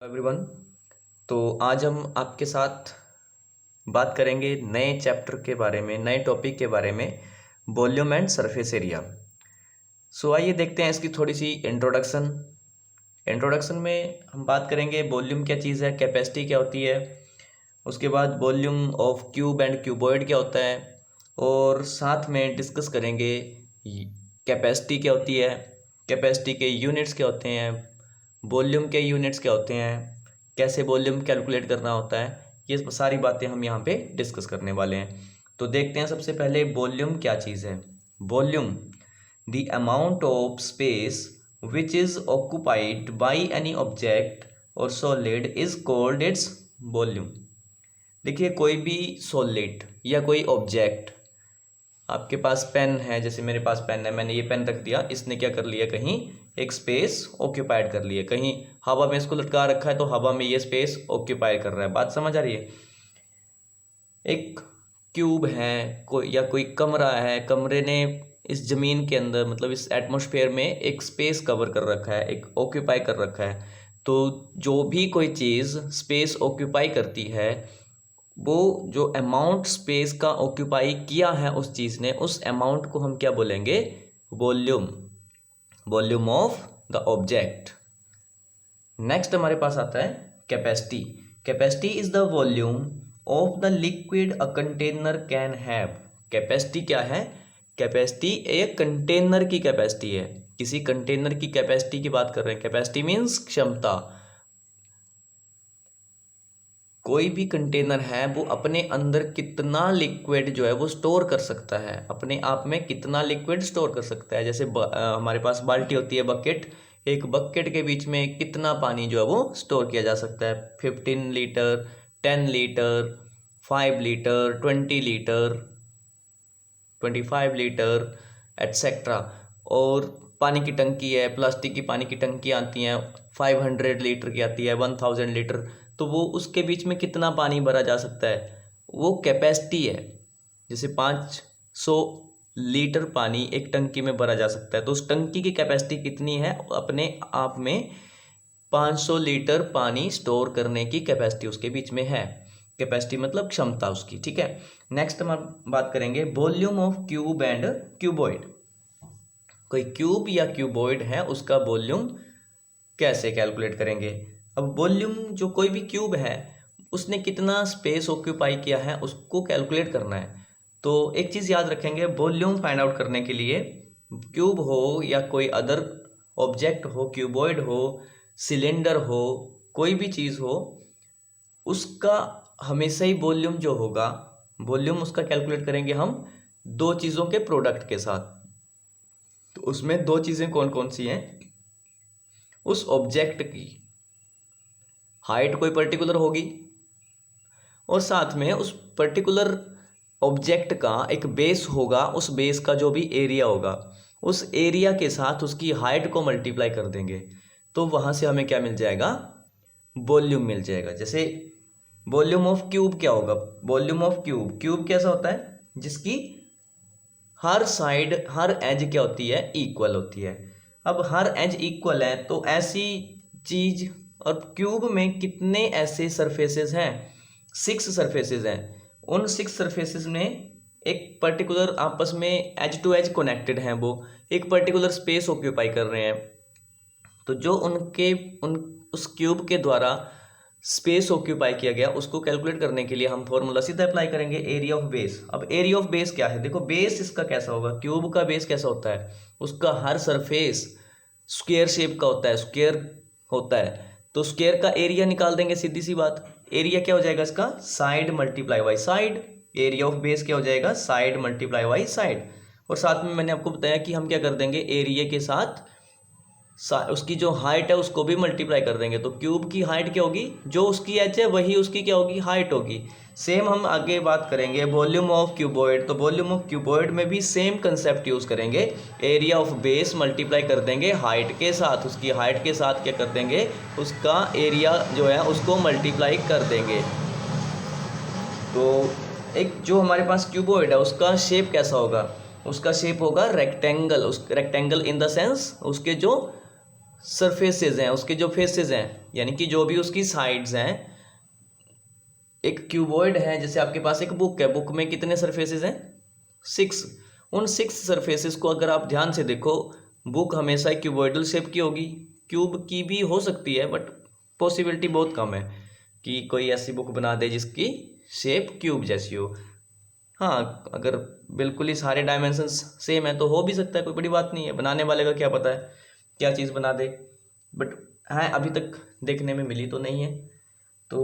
Everyone. तो आज हम आपके साथ बात करेंगे नए चैप्टर के बारे में, नए टॉपिक के बारे में, वॉल्यूम एंड सरफेस एरिया। सो आइए देखते हैं इसकी थोड़ी सी इंट्रोडक्शन में हम बात करेंगे वॉल्यूम क्या चीज़ है, कैपेसिटी क्या होती है, उसके बाद volume of cube and cuboid क्या होता है, और साथ में डिस्कस करेंगे कैपेसिटी क्या होती है, कैपेसिटी के यूनिट्स क्या होते हैं, वॉल्यूम के यूनिट्स क्या होते हैं, कैसे वॉल्यूम कैलकुलेट करना होता है। ये सारी बातें हम यहाँ पे डिस्कस करने वाले हैं। तो देखते हैं सबसे पहले वॉल्यूम क्या चीज़ है। Volume the amount of space which is occupied by any object और solid is called its volume. देखिए, कोई भी सॉलिड या कोई ऑब्जेक्ट, आपके पास पेन है, जैसे मेरे पास पेन है, मैंने ये पेन रख दिया, इसने क्या कर लिया, कहीं एक स्पेस ऑक्यूपाइड कर लिया, कहीं हवा में इसको लटका रखा है तो हवा में ये स्पेस ऑक्यूपाई कर रहा है। बात समझ आ रही है। एक क्यूब है कोई या कोई कमरा है, कमरे ने इस जमीन के अंदर, मतलब इस एटमॉस्फेयर में एक स्पेस कवर कर रखा है, एक ऑक्यूपाई कर रखा है। तो जो भी कोई चीज़ स्पेस ऑक्यूपाई करती है, वो जो अमाउंट स्पेस का ऑक्यूपाई किया है उस चीज़ ने, उस अमाउंट को हम क्या बोलेंगे, volume, volume of the object. Next हमारे पास आता है capacity. Capacity is the volume of the liquid a container can have. Capacity क्या है? कैपेसिटी एक कंटेनर की कैपेसिटी है, किसी कंटेनर की कैपेसिटी की बात कर रहे हैं। कैपेसिटी मीन्स क्षमता। कोई भी कंटेनर है वो अपने अंदर कितना लिक्विड जो है वो स्टोर कर सकता है, अपने आप में कितना लिक्विड स्टोर कर सकता है। जैसे हमारे पास बाल्टी होती है, बकेट, एक बकेट के बीच में कितना पानी जो है वो स्टोर किया जा सकता है, 15 litre, 10 litre, 5 litre, 20 litre, 25 litre, etcetera. और पानी की टंकी है, प्लास्टिक की पानी की टंकी आती हैं, 500 लीटर की आती है, 1000 लीटर। तो वो उसके बीच में कितना पानी भरा जा सकता है, वो कैपेसिटी है। जैसे 500 लीटर पानी एक टंकी में भरा जा सकता है, तो उस टंकी की कैपेसिटी कितनी है, अपने आप में 500 लीटर पानी स्टोर करने की कैपेसिटी उसके बीच में है। कैपेसिटी मतलब क्षमता उसकी, ठीक है। नेक्स्ट हम बात करेंगे volume of cube and cuboid. कोई क्यूब या क्यूबॉइड है, उसका वॉल्यूम कैसे कैलकुलेट करेंगे। अब वॉल्यूम, जो कोई भी क्यूब है उसने कितना स्पेस ऑक्यूपाई किया है उसको कैलकुलेट करना है। तो एक चीज़ याद रखेंगे, वॉल्यूम फाइंड आउट करने के लिए, क्यूब हो या कोई अदर ऑब्जेक्ट हो, क्यूबॉइड हो, सिलेंडर हो, कोई भी चीज़ हो, उसका हमेशा ही वॉल्यूम जो होगा, वॉल्यूम उसका कैलकुलेट करेंगे हम दो चीज़ों के प्रोडक्ट के साथ। तो उसमें दो चीज़ें कौन कौन सी हैं, उस ऑब्जेक्ट की हाइट कोई पर्टिकुलर होगी, और साथ में उस पर्टिकुलर ऑब्जेक्ट का एक बेस होगा, उस बेस का जो भी एरिया होगा, उस एरिया के साथ उसकी हाइट को मल्टीप्लाई कर देंगे, तो वहाँ से हमें क्या मिल जाएगा, वॉल्यूम मिल जाएगा। जैसे वॉल्यूम ऑफ क्यूब क्या होगा, वॉल्यूम ऑफ क्यूब, क्यूब कैसा होता है, जिसकी हर साइड, हर एज क्या होती है, इक्वल होती है। अब हर एज इक्वल है तो ऐसी चीज, और क्यूब में कितने ऐसे सरफेसेस हैं, 6 सरफेसेस हैं। उन 6 सरफेसेस में एक पर्टिकुलर आपस में एज टू एज कनेक्टेड हैं, वो एक पर्टिकुलर स्पेस ऑक्यूपाई कर रहे हैं। तो जो उस क्यूब के द्वारा स्पेस ऑक्यूपाई किया गया, उसको कैलकुलेट करने के लिए हम फॉर्मूला सीधा अप्लाई करेंगे, एरिया ऑफ बेस। अब एरिया ऑफ बेस क्या है, देखो बेस इसका कैसा होगा, क्यूब का बेस कैसा होता है, उसका हर सरफेस स्क्वायर शेप का होता है, स्क्वायर होता है। तो स्क्वायर का एरिया निकाल देंगे, सीधी सी बात। एरिया क्या हो जाएगा इसका, side multiply by side. Area of base क्या हो जाएगा, साइड मल्टीप्लाई बाई साइड। और साथ में मैंने आपको बताया कि हम क्या कर देंगे, एरिया के साथ उसकी जो हाइट है उसको भी मल्टीप्लाई कर देंगे। तो क्यूब की हाइट क्या होगी, जो उसकी एच है वही उसकी क्या होगी, हाइट होगी। सेम हम आगे बात करेंगे वॉल्यूम ऑफ क्यूबॉइड। तो वॉल्यूम ऑफ क्यूबॉइड में भी सेम कंसेप्ट यूज़ करेंगे, एरिया ऑफ बेस मल्टीप्लाई कर देंगे हाइट के साथ, उसकी हाइट के साथ क्या कर देंगे, उसका एरिया जो है उसको मल्टीप्लाई कर देंगे। तो एक जो हमारे पास क्यूबॉइड है उसका शेप कैसा होगा, उसका शेप होगा रेक्टेंगल। उस रेक्टेंगल इन द सेंस उसके जो सरफेसेस हैं, उसके जो फेसेस हैं, यानी कि जो भी उसकी साइड्स हैं। एक क्यूबॉइड है, जैसे आपके पास एक बुक है, बुक में कितने सरफेसेस हैं? 6। उन 6 सरफेसेस को अगर आप ध्यान से देखो, बुक हमेशा क्यूबॉइडल शेप की होगी। क्यूब की भी हो सकती है, बट पॉसिबिलिटी बहुत कम है कि कोई ऐसी बुक बना दे जिसकी शेप क्यूब जैसी हो। हाँ, अगर बिल्कुल ही सारे डायमेंशंस सेम है तो हो भी सकता है, कोई बड़ी बात नहीं है। बनाने वाले का क्या पता है क्या चीज़ बना दे, बट हाँ अभी तक देखने में मिली तो नहीं है। तो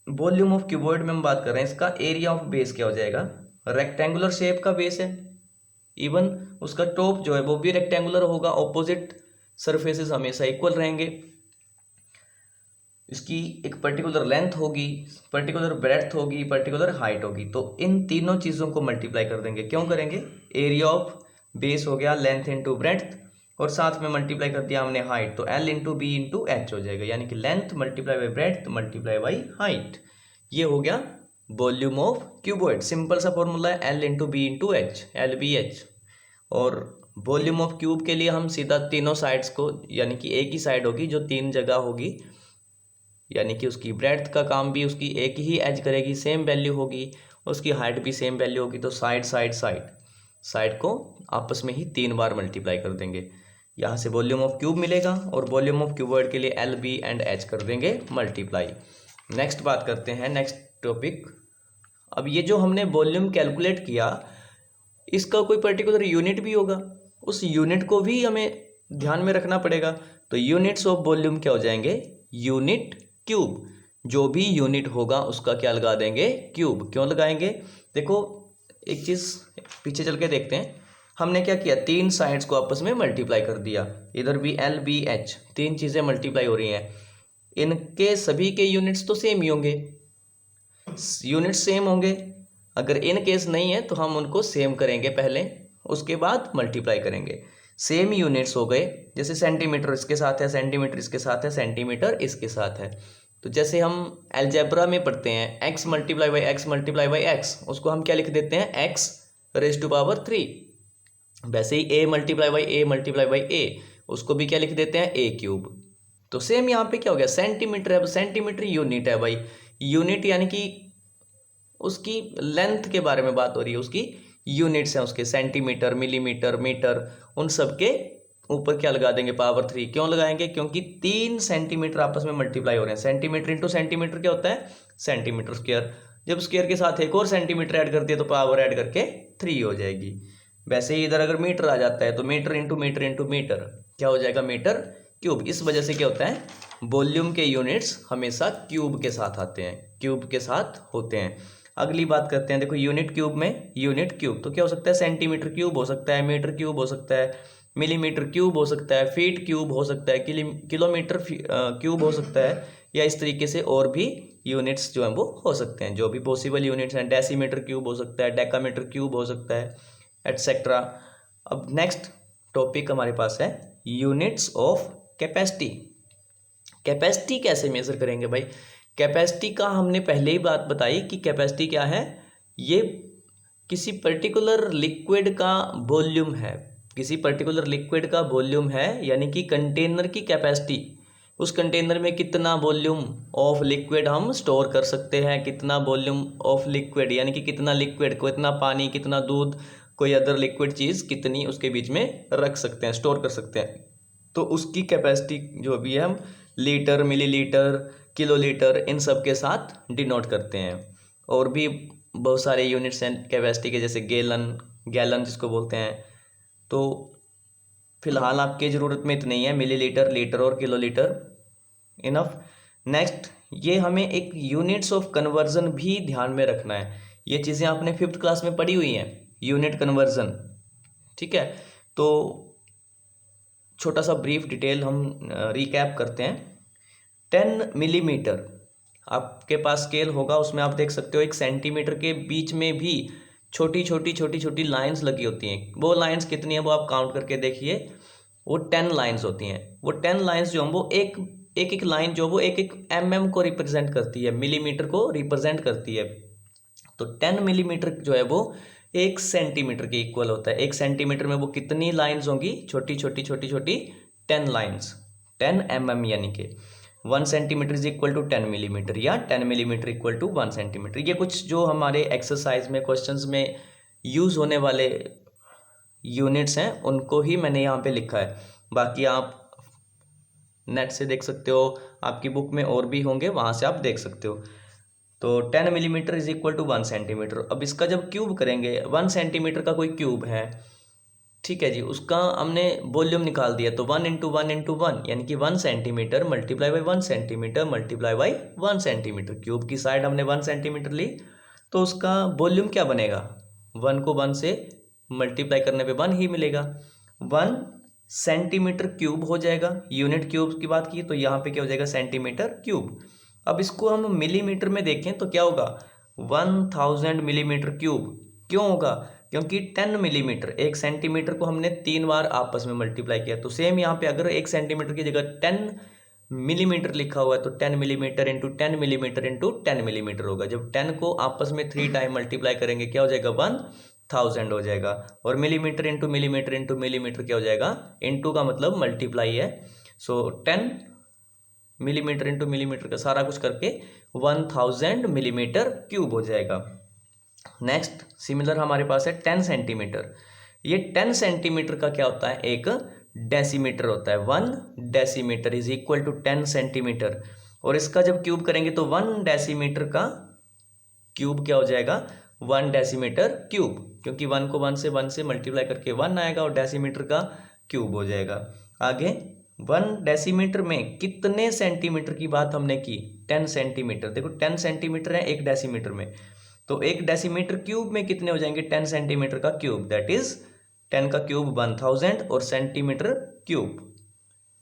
वॉल्यूम ऑफ क्यूबॉइड में हम बात कर रहे हैं, इसका एरिया ऑफ बेस क्या हो जाएगा? रेक्टेंगुलर शेप का बेस है, इवन उसका टॉप जो है वो भी रेक्टेंगुलर होगा, ऑपोजिट सरफेसेस हमेशा इक्वल रहेंगे। इसकी एक पर्टिकुलर लेंथ होगी, पर्टिकुलर ब्रेड्थ होगी, पर्टिकुलर हाइट होगी। तो इन तीनों चीज़ों को मल्टीप्लाई कर देंगे। क्यों करेंगे? एरिया ऑफ बेस हो गया लेंथ इंटू ब्रेड्थ, और साथ में मल्टीप्लाई कर दिया हमने हाइट, तो L into B into H हो जाएगा, यानी कि length multiply by breadth multiply by height. ये हो गया वॉल्यूम ऑफ क्यूबॉइड। सिंपल सा फॉर्मूला है L into B into H, L B H. और वॉल्यूम ऑफ क्यूब के लिए हम सीधा तीनों साइड्स को, यानी कि एक ही साइड होगी जो 3 जगह होगी, यानी कि उसकी ब्रेड्थ का काम भी उसकी एक ही एज करेगी, सेम वैल्यू होगी, उसकी हाइट भी सेम वैल्यू होगी। तो साइड साइड साइड साइड को आपस में ही 3 बार मल्टीप्लाई कर देंगे। यहाँ से वॉल्यूम ऑफ क्यूब मिलेगा, और वॉल्यूम ऑफ क्यूबॉइड के लिए एल बी एंड एच कर देंगे मल्टीप्लाई। नेक्स्ट बात करते हैं, नेक्स्ट टॉपिक। अब ये जो हमने वॉल्यूम कैलकुलेट किया, इसका कोई पर्टिकुलर यूनिट भी होगा, उस यूनिट को भी हमें ध्यान में रखना पड़ेगा। तो यूनिट्स ऑफ वॉल्यूम क्या हो जाएंगे? Unit cube. जो भी यूनिट होगा उसका क्या लगा देंगे? क्यूब। क्यों लगाएंगे? देखो एक चीज़ पीछे चल के देखते हैं। हमने क्या किया? 3 साइड्स को आपस में मल्टीप्लाई कर दिया, इधर भी एल बी एच, 3 चीज़ें मल्टीप्लाई हो रही हैं। इनके सभी के यूनिट्स तो सेम ही होंगे, यूनिट्स सेम होंगे। अगर इन केस नहीं है तो हम उनको सेम करेंगे पहले, उसके बाद मल्टीप्लाई करेंगे। सेम यूनिट्स हो गए, जैसे सेंटीमीटर इसके साथ है, सेंटीमीटर इसके साथ है, सेंटीमीटर इसके साथ है। तो जैसे हम अलजेब्रा में पढ़ते हैं x multiply by x multiply by x, उसको हम क्या लिख देते हैं? X raise to power 3। वैसे ही a multiply by a multiply by a, उसको भी क्या लिख देते हैं? ए क्यूब। तो सेम यहाँ पे क्या हो गया? सेंटीमीटर है, सेंटीमीटर यूनिट है भाई। यूनिट यानी कि उसकी लेंथ के बारे में बात हो रही है, उसकी यूनिट्स हैं उसके, सेंटीमीटर, मिलीमीटर, मीटर, उन सब के ऊपर क्या लगा देंगे? पावर 3। क्यों लगाएंगे? क्योंकि 3 सेंटीमीटर आपस में मल्टीप्लाई हो रहे हैं। सेंटीमीटर इंटू सेंटीमीटर क्या होता है? Centimetre square. जब स्क्वायर के साथ एक और सेंटीमीटर ऐड कर दिया तो पावर ऐड करके 3 हो जाएगी। वैसे ही इधर अगर मीटर आ जाता है तो metre into metre into metre क्या हो जाएगा? Metre cube. इस वजह से क्या होता है? वॉल्यूम के यूनिट्स हमेशा क्यूब के साथ आते हैं, क्यूब के साथ होते हैं। अगली बात करते हैं, देखो यूनिट क्यूब में, यूनिट क्यूब तो क्या हो सकता है? सेंटीमीटर क्यूब हो सकता है, मीटर क्यूब हो सकता है, मिलीमीटर क्यूब हो सकता है, फीट क्यूब हो सकता है, किलोमीटर क्यूब हो सकता है, या इस तरीके से और भी यूनिट्स जो हैं वो हो सकते हैं। जो भी पॉसिबल यूनिट्स हैं, डेसीमीटर क्यूब हो सकता है, डेकामीटर क्यूब हो सकता है, एटसेट्रा। अब नेक्स्ट टॉपिक हमारे पास है यूनिट्स ऑफ कैपेसिटी। कैपेसिटी कैसे मेजर करेंगे भाई? कैपेसिटी का हमने पहले ही बात बताई कि कैपेसिटी क्या है? ये किसी पर्टिकुलर लिक्विड का वॉल्यूम है, किसी पर्टिकुलर लिक्विड का वॉल्यूम है, यानी कि कंटेनर की कैपेसिटी। उस कंटेनर में कितना वॉल्यूम ऑफ लिक्विड हम स्टोर कर सकते हैं, कितना वॉल्यूम ऑफ लिक्विड यानी कि कितना लिक्विड, कितना पानी, कितना दूध, कोई अदर लिक्विड चीज़ कितनी उसके बीच में रख सकते हैं, स्टोर कर सकते हैं। तो उसकी कैपेसिटी जो भी है हम लीटर, मिलीलीटर, किलोलीटर, इन सब के साथ डिनोट करते हैं। और भी बहुत सारे यूनिट्स हैं कैपेसिटी के, जैसे गैलन, गैलन जिसको बोलते हैं। तो फिलहाल आपके ज़रूरत में इतनी है, मिलीलीटर, लीटर और किलोलीटर, इनफ। नेक्स्ट, ये हमें एक यूनिट्स ऑफ कन्वर्जन भी ध्यान में रखना है। ये चीज़ें आपने 5th क्लास में पढ़ी हुई हैं, यूनिट कन्वर्जन, ठीक है। तो छोटा सा ब्रीफ डिटेल हम रिकैप करते हैं। 10 मिलीमीटर आपके पास स्केल होगा, उसमें आप देख सकते हो एक सेंटीमीटर के बीच में भी छोटी छोटी छोटी छोटी लाइंस लगी होती हैं। वो लाइंस कितनी है वो आप काउंट करके देखिए, वो 10 लाइंस होती हैं। वो 10 लाइंस जो हैं वो एक एक लाइन जो वो एक mm को रिप्रेजेंट करती है, मिलीमीटर को रिप्रेजेंट करती है। तो 10 मिलीमीटर जो है वो 1 सेंटीमीटर के इक्वल होता है। 1 सेंटीमीटर में वो कितनी लाइंस होंगी? छोटी छोटी छोटी छोटी 10 लाइंस। 10 mm यानी कि 1 centimetre is equal to 10 millimetre या 10 मिलीमीटर इक्वल टू 1 सेंटीमीटर। ये कुछ जो हमारे एक्सरसाइज में क्वेश्चंस में यूज़ होने वाले यूनिट्स हैं उनको ही मैंने यहाँ पे लिखा है। बाकी आप नेट से देख सकते हो, आपकी बुक में और भी होंगे, वहाँ से आप देख सकते हो। तो 10 millimetre is equal to 1 centimetre. अब इसका जब क्यूब करेंगे, 1 सेंटीमीटर का कोई क्यूब है, ठीक है जी, उसका हमने वॉल्यूम निकाल दिया, तो 1 इंटू 1 इंटू 1 यानी कि 1 centimetre multiply by 1 centimetre multiply by 1 centimetre. Cube की साइड हमने 1 सेंटीमीटर ली, तो उसका वॉल्यूम क्या बनेगा, 1 को 1 से मल्टीप्लाई करने पे 1 ही मिलेगा, 1 सेंटीमीटर क्यूब हो जाएगा। यूनिट क्यूब की बात की तो यहाँ पे क्या हो जाएगा, सेंटीमीटर क्यूब। अब इसको हम मिलीमीटर में देखें तो क्या होगा, 1000 मिलीमीटर क्यूब। क्यों होगा, क्योंकि 10 मिलीमीटर, 1 सेंटीमीटर को हमने 3 बार आपस में मल्टीप्लाई किया। तो सेम यहाँ पे अगर 1 सेंटीमीटर की जगह 10 मिलीमीटर लिखा हुआ है तो 10 millimetre into 10 millimetre into 10 millimetre होगा। जब 10 को आपस में 3 टाइम मल्टीप्लाई करेंगे क्या हो जाएगा, 1000 हो जाएगा। और मिलीमीटर इंटू मिलीमीटर क्या हो जाएगा, इंटू का मतलब मल्टीप्लाई है। सो 10 मिलीमीटर इंटू मिलीमीटर का सारा कुछ करके 1000 मिलीमीटर क्यूब हो जाएगा। नेक्स्ट सिमिलर हमारे पास है 10 सेंटीमीटर। ये 10 सेंटीमीटर का क्या होता है, एक डेसीमीटर होता है। 1 decimetre is equal to 10 centimetre. और इसका जब क्यूब करेंगे तो 1 डेसीमीटर का क्यूब क्या हो जाएगा, 1 डेसीमीटर क्यूब, क्योंकि 1 को 1 से मल्टीप्लाई करके 1 आएगा और डेसीमीटर का क्यूब हो जाएगा। आगे 1 डेसीमीटर में कितने सेंटीमीटर की बात हमने की, 10 सेंटीमीटर। देखो 10 सेंटीमीटर है 1 डेसीमीटर में, तो 1 डेसीमीटर क्यूब में कितने हो जाएंगे, 10 सेंटीमीटर का क्यूब, दैट इज 10 का क्यूब 1000 और सेंटीमीटर क्यूब।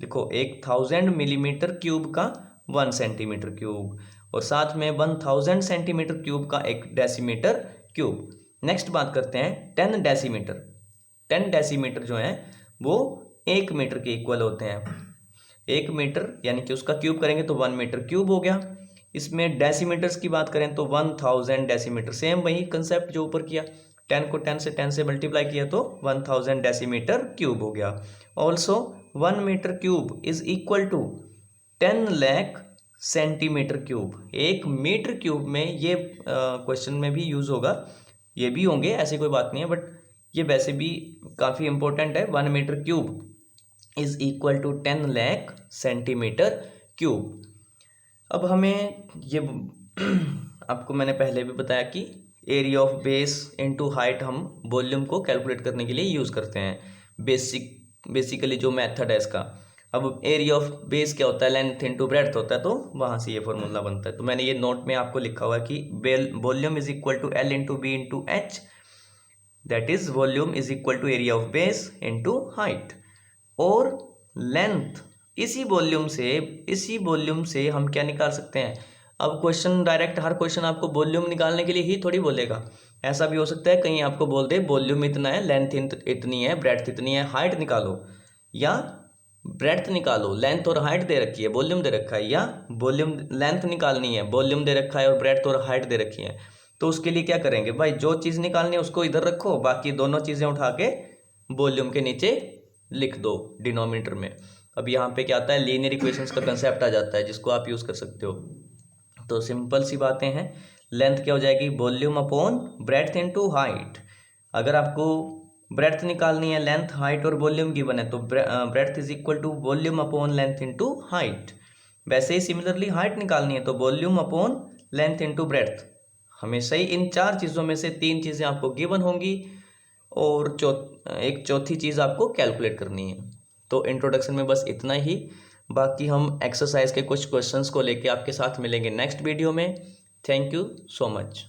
देखो 1000 मिलीमीटर क्यूब का 1 सेंटीमीटर क्यूब, और साथ में 1000 सेंटीमीटर क्यूब का 1 डेसीमीटर क्यूब। नेक्स्ट बात करते हैं 10 डेसीमीटर। 10 डेसीमीटर जो है वो 1 मीटर के इक्वल होते हैं। 1 मीटर यानी कि उसका क्यूब करेंगे तो 1 मीटर क्यूब हो गया। इसमें डेसीमीटर्स की बात करें तो 1000 डेसीमीटर, सेम वही कंसेप्ट जो ऊपर किया, 10 को 10 से मल्टीप्लाई किया तो 1000 डेसीमीटर क्यूब हो गया। Also 1 metre cube is equal to 10 lakh centimetre cube. 1 metre cube में ये क्वेश्चन में भी यूज होगा, ये भी होंगे, ऐसी कोई बात नहीं है, बट ये वैसे भी काफ़ी इंपॉर्टेंट है। 1 metre cube is equal to 10 lakh centimetre cube. अब हमें ये आपको मैंने पहले भी बताया कि area of base into height हम वॉल्यूम को कैलकुलेट करने के लिए यूज़ करते हैं। बेसिकली जो मेथड है इसका। अब एरिया ऑफ बेस क्या होता है, लेंथ इनटू ब्रेड्थ होता है, तो वहाँ से ये फॉर्मूला बनता है। तो मैंने ये नोट में आपको लिखा हुआ है कि volume is equal to L into B into H, that is volume is equal to area of base into height. और लेंथ इसी वॉल्यूम से हम क्या निकाल सकते हैं। अब क्वेश्चन डायरेक्ट, हर क्वेश्चन आपको वॉल्यूम निकालने के लिए ही थोड़ी बोलेगा। ऐसा भी हो सकता है कहीं आपको बोल दे वॉल्यूम इतना है, लेंथ इतनी है, ब्रेड्थ इतनी है, हाइट निकालो, या ब्रेड्थ निकालो, लेंथ और हाइट दे रखी है, वॉल्यूम दे रखा है, या वॉल्यूम लेंथ निकालनी है, वॉल्यूम दे रखा है और ब्रेड्थ और हाइट दे रखी है। तो उसके लिए क्या करेंगे भाई, जो चीज़ निकालनी है उसको इधर रखो, बाकी दोनों चीज़ें उठा के वॉल्यूम के नीचे लिख दो डिनोमिनेटर में। अब यहाँ पे क्या आता है, लीनियर इक्वेशंस का कंसेप्ट आ जाता है जिसको आप यूज़ कर सकते हो। तो सिंपल सी बातें हैं, लेंथ क्या हो जाएगी, volume upon breadth into height. अगर आपको ब्रेड्थ निकालनी है, लेंथ हाइट और वॉल्यूम गिवन है, तो breadth is equal to volume upon length into height. वैसे ही सिमिलरली हाइट निकालनी है तो volume upon length into breadth. हमेशा ही इन 4 चीज़ों में से 3 चीज़ें आपको गिवन होंगी और एक चौथी चीज़ आपको कैलकुलेट करनी है। तो इंट्रोडक्शन में बस इतना ही, बाकी हम एक्सरसाइज के कुछ क्वेश्चंस को लेके आपके साथ मिलेंगे नेक्स्ट वीडियो में। Thank you so much.